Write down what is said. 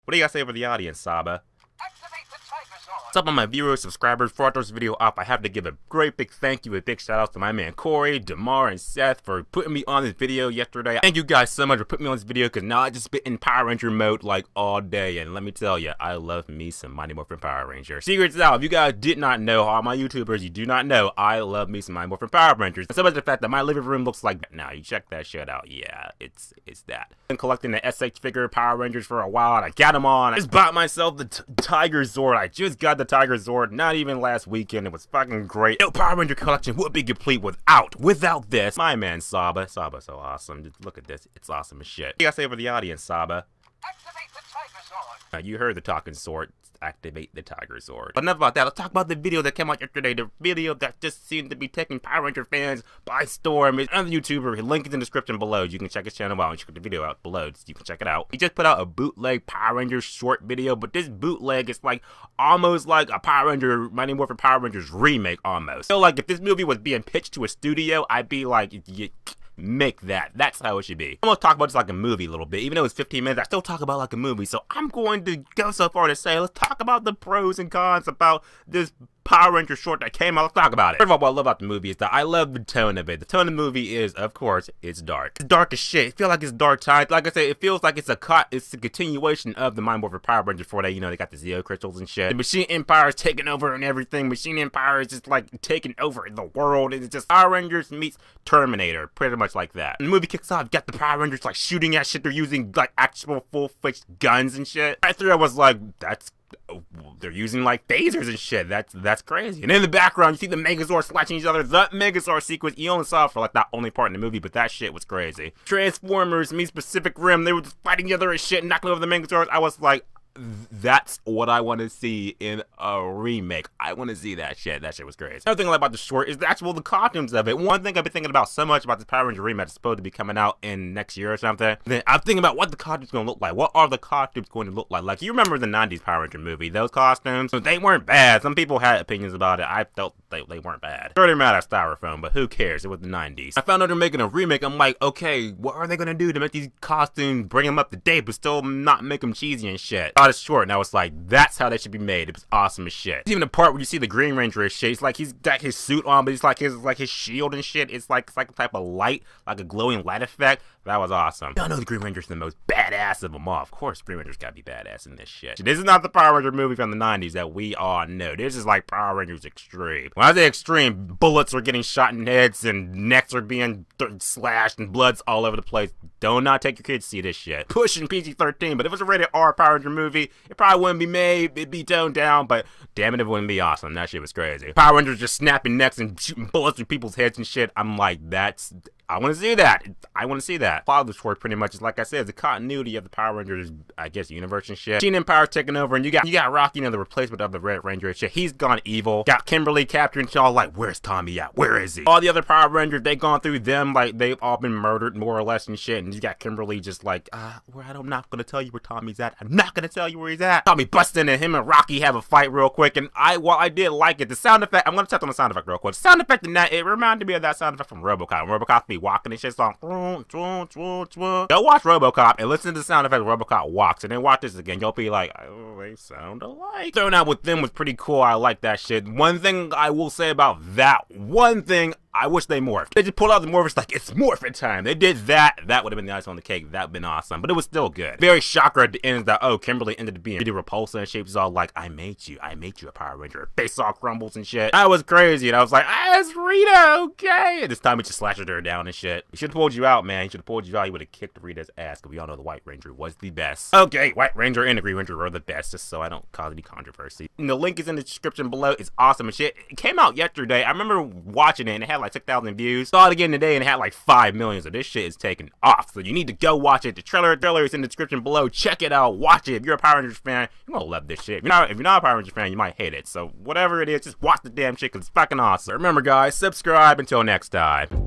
What do you guys say for the audience, Saba? What's up, all my viewers, subscribers? Before I start this video off, I have to give a great big thank you, a big shout out to my man Corey, Damar, and Seth for putting me on this video yesterday. Thank you guys so much for putting me on this video, because now I just been in Power Ranger mode like all day, and let me tell you, I love me some Mighty Morphin Power Rangers. Secrets out, if you guys did not know, all my YouTubers, you do not know, I love me some Mighty Morphin Power Rangers. And so much the fact that my living room looks like that now. You check that shit out. Yeah, it's that. I've been collecting the SH figure Power Rangers for a while, and I got them on. I just bought myself the Tiger Zord. I just got the Tiger Zord not even last weekend. It was fucking great. No Power Ranger collection would be complete without this. My man Saba. Saba's so awesome. Just look at this. It's awesome as shit. What do you gotta say for the audience, Saba? Activate the Tiger Zord. You heard the talking sword. Activate the Tiger Zord. But enough about that. Let's talk about the video that came out yesterday. The video that just seemed to be taking Power Ranger fans by storm. It's another YouTuber. His link is in the description below. You can check his channel out and check the video out below. So you can check it out. He just put out a bootleg Power Ranger short video, but this bootleg is like almost like a Power Ranger, Mighty Morphin Power Rangers remake almost. So like if this movie was being pitched to a studio, I'd be like, make that. That's how it should be. I'm gonna talk about this like a movie a little bit. Even though it's 15 minutes, I still talk about like a movie. So I'm going to go so far to say, let's talk about the pros and cons about this Power Ranger short that came out. Let's talk about it. First of all, what I love about the movie is that I love the tone of it. The tone of the movie is, of course, it's dark. It's dark as shit. It feels like it's dark times. Like I said, it feels like it's a continuation of the Mighty Morphin Power Rangers before they got the Zeo crystals and shit. The Machine Empire is taking over and everything. Machine Empire is just like taking over the world. It's just Power Rangers meets Terminator, pretty much like that. And the movie kicks off. You got the Power Rangers like shooting at shit. They're using like actual full-fledged guns and shit. Right there, I was like, they're using like phasers and shit. That's crazy. And in the background, you see the Megazords slashing each other. The Megazord sequence, you only saw it for like that only part in the movie, but that shit was crazy. Transformers meets Pacific Rim. They were just fighting each other and shit, knocking over the Megazords. I was like, that's what I want to see in a remake. I want to see that shit. That shit was crazy. Another thing I like about the short is the costumes of it. One thing I've been thinking about so much about this Power Ranger remake that's supposed to be coming out in next year or something. Then I'm thinking about what the costumes going to look like. What are the costumes going to look like? Like, you remember the 90s Power Ranger movie? Those costumes, they weren't bad. Some people had opinions about it. I felt they weren't bad. Sure, they're mad at styrofoam, but who cares? It was the 90s. I found out they're making a remake. I'm like, okay, what are they going to do to make these costumes, bring them up to date, but still not make them cheesy and shit? I was short, and I was like, that's how they should be made. It was awesome as shit. Even the part where you see the Green Ranger and shit, it's like he's got his suit on, but it's like his shield and shit. It's like a type of light, like a glowing light effect. That was awesome. Y'all know the Green Ranger's the most badass of them all. Of course, Green Ranger's gotta be badass in this shit. This is not the Power Ranger movie from the 90s that we all know. This is like Power Rangers Extreme. When I say extreme, bullets are getting shot in heads and necks are being slashed and blood's all over the place. Do not take your kids to see this shit. Pushing PG-13, but if it was a rated R Power Ranger movie, it probably wouldn't be made. It'd be toned down, but damn it, it wouldn't be awesome. That shit was crazy. Power Rangers just snapping necks and shooting bullets through people's heads and shit. I'm like, I want to see that. I want to see that. Follow the short pretty much is, like I said, the continuity of the Power Rangers, I guess, universe and shit. Machine Empire taking over, and you got Rocky, the replacement of the Red Ranger and shit. He's gone evil. Got Kimberly captured, and y'all like, where's Tommy at? Where is he? All the other Power Rangers, they gone through them, like, they've all been murdered, more or less, and shit. And you got Kimberly just like, I'm not gonna tell you where Tommy's at. I'm not gonna tell you where he's at. Tommy busts in, and him and Rocky have a fight real quick, and while I did like it, the sound effect, I'm gonna touch on the sound effect real quick. The sound effect in that, it reminded me of that sound effect from RoboCop. When RoboCop be walking and shit, song. Go watch RoboCop and listen to the sound effect RoboCop walks, and then watch this again. You'll be like, oh, they sound alike. Throwing out with them was pretty cool. I like that shit. One thing I will say about that, I wish they morphed. They just pulled out the morphers like, it's morphin' time. They did that. That would have been the icing on the cake. That would have been awesome. But it was still good. Very shocker at the end that, oh, Kimberly ended up being really repulsive and shit. Was all like, I made you a Power Ranger. Her face all crumbles and shit. That was crazy. And I was like, it's Rita, okay. And this time he just slashes her down and shit. He should have pulled you out, man. He should have pulled you out. He would have kicked Rita's ass. Because we all know the White Ranger was the best. Okay, White Ranger and the Green Ranger were the best, just so I don't cause any controversy. And the link is in the description below. It's awesome and shit. It came out yesterday. I remember watching it and it had like 6,000 views. Saw it again today and it had like 5 million. So this shit is taking off. So you need to go watch it. The trailer is in the description below. Check it out. Watch it. If you're a Power Rangers fan, you're gonna love this shit. If you're not a Power Rangers fan, you might hate it. So whatever it is, just watch the damn shit because it's fucking awesome. Remember, guys, subscribe. Until next time.